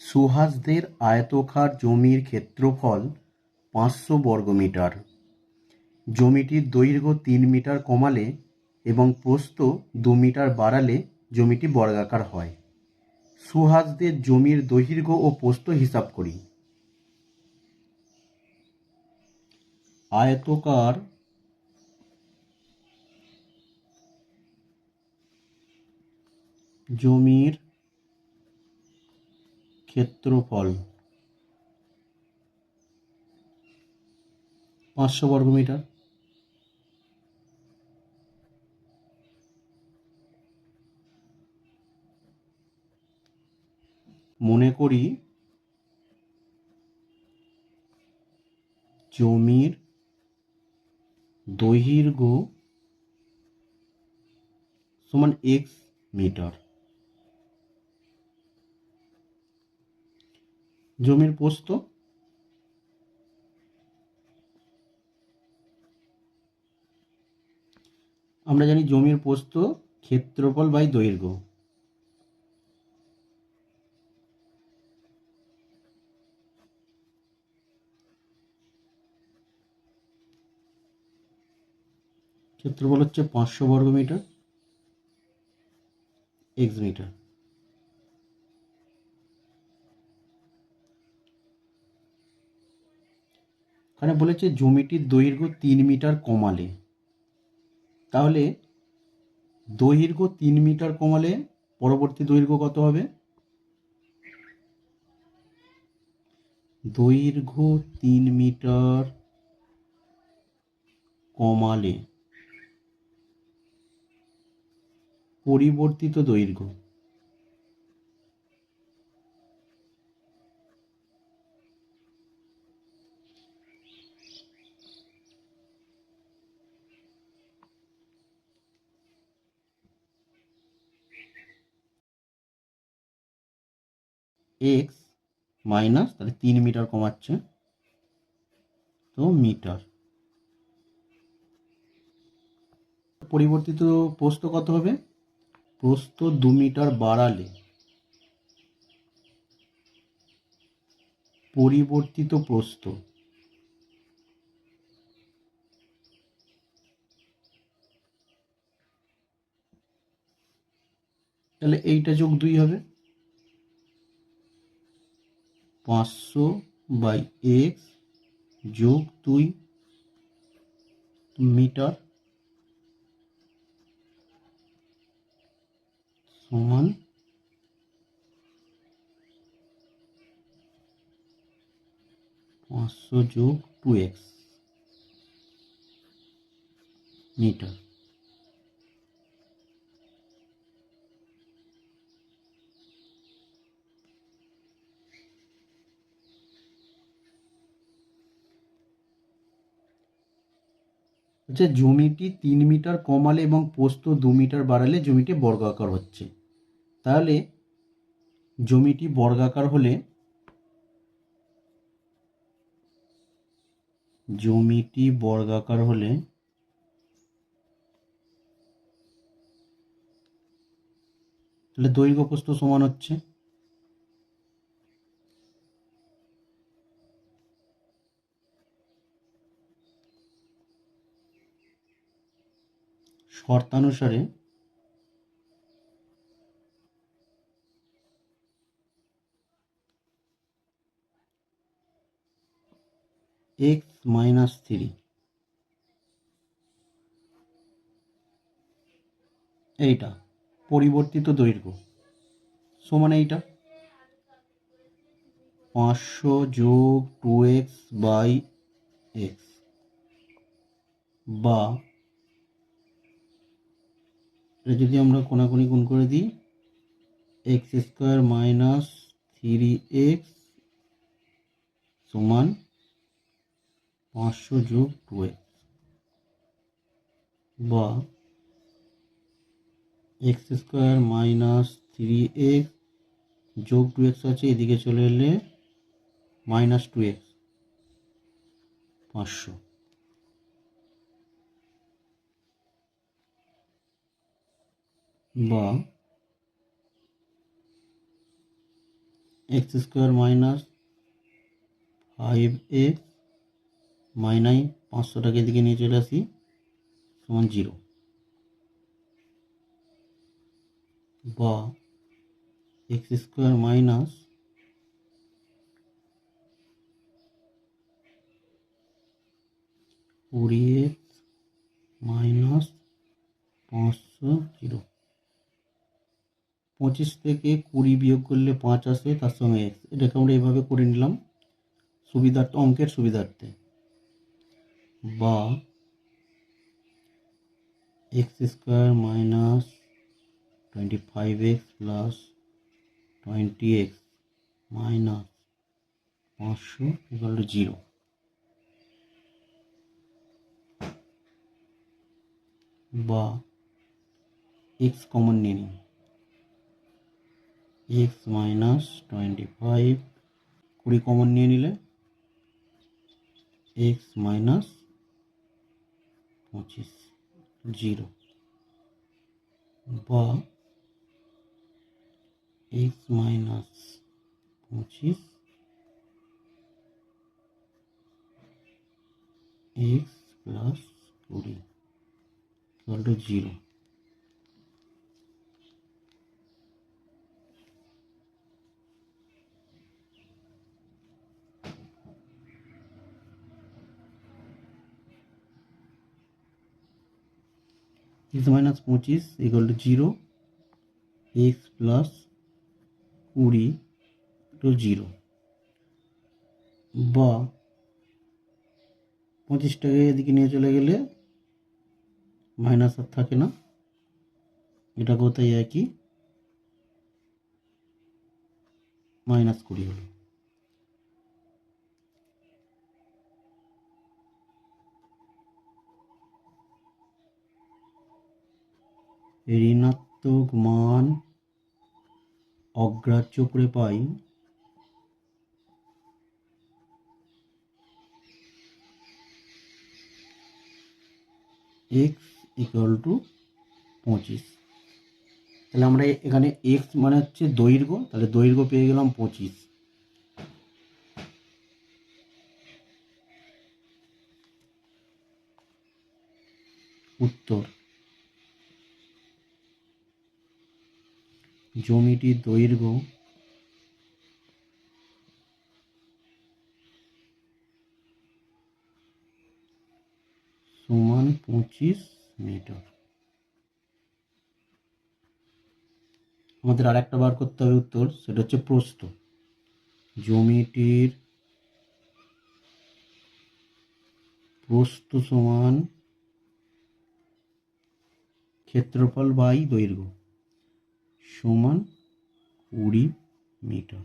সুহাসদের আয়তকার জমির ক্ষেত্রফল 500 বর্গমিটার। জমিটির দৈর্ঘ্য 3 মিটার কমালে এবং প্রস্থ 2 মিটার বাড়ালে জমিটি বর্গাকার হয়। সুহাসদের জমির দৈর্ঘ্য ও প্রস্থ হিসাব করি। আয়তকার জমির ক্ষেত্রফল 500 বর্গমিটার। মনে করি জমির দৈর্ঘ্য সমান x মিটার। জমির প্রস্থ আমরা জানি জমির প্রস্থ ক্ষেত্রফল বাই দৈর্ঘ্য। ক্ষেত্রফল হচ্ছে 500 বর্গমিটার, x মিটার। এখানে বলেছে জমিটির দৈর্ঘ্য 3 মিটার কমালে, তাহলে দৈর্ঘ্য 3 মিটার কমালে পরবর্তী দৈর্ঘ্য কত হবে? দৈর্ঘ্য 3 মিটার কমালে পরিবর্তিত দৈর্ঘ্য x মাইনাস, তাহলে 3 মিটার কমাচ্ছে তো মিটার। পরিবর্তিত প্রস্থ কত হবে? প্রস্থ 2 মিটার বাড়ালে পরিবর্তিত প্রস্থ তাহলে এইটা যোগ 2 হবে, 500 বাই x যোগ 2 মিটার সমান 500 যোগ 2x মিটার। আচ্ছা, জমিটি 3 মিটার কমালে এবং প্রস্থ 2 মিটার বাড়ালে জমিটি বর্গাকার হচ্ছে। তাহলে জমিটি বর্গাকার হলে তাহলে দৈর্ঘ্য প্রস্থ সমান হচ্ছে শর্তানুসারে x মাইনাস 3, এইটা পরিবর্তিত দৈর্ঘ্য সমান এইটা 500 যোগ 2x বাই x, বা এটা যদি আমরা কোনাকুনি গুণ করে দিই x স্কোয়ার মাইনাস 3x সমান 500 যোগ 2x, বা x স্কোয়ার মাইনাস 3x যোগ 2x আছে, এদিকে চলে এলে মাইনাস 2x 500, বা এক্স স্কোয়ার মাইনাস 5x মাইনাস 500টাকে এদিকে নিয়ে চলে আসি সমান 0, বা x square minus 20x minus 500 0। 25 থেকে 20 বিয়োগ করলে 5 আসে, তার সঙ্গে এক্স, এটাকে আমরা এইভাবে করে নিলাম সুবিধার্থে, অঙ্কের সুবিধার্থে। বা x square minus 25x plus 20x minus 500 equal to 0। বা x কমন নিয়ে নিন, x মাইনাস 25, 20 কমন নিয়ে নিলে x মাইনাস 25 0। বা x minus 25 x plus 20 equal to 0। x minus 25 equal to 0, x plus 20 to 0। বা 25টাকে এদিকে নিয়ে চলে গেলে মাইনাস আর থাকে না, এটা কোথায় একই, মাইনাস 20 হলো। ঋণাত্মক মান অগ্রাহ্য করে পাই x ইকুয়াল টু 25। তাহলে আমরা এখানে x মানে হচ্ছে দৈর্ঘ্য, তাহলে দৈর্ঘ্য পেয়ে গেলাম 25। উত্তর, জমিটির দৈর্ঘ্য সমান 25 মিটার। আমাদের আর একটা বার করতে হবে উত্তর, সেটা হচ্ছে প্রস্থ। জমিটির প্রস্থ সমান ক্ষেত্রফল বাই দৈর্ঘ্য সমান 20 মিটার।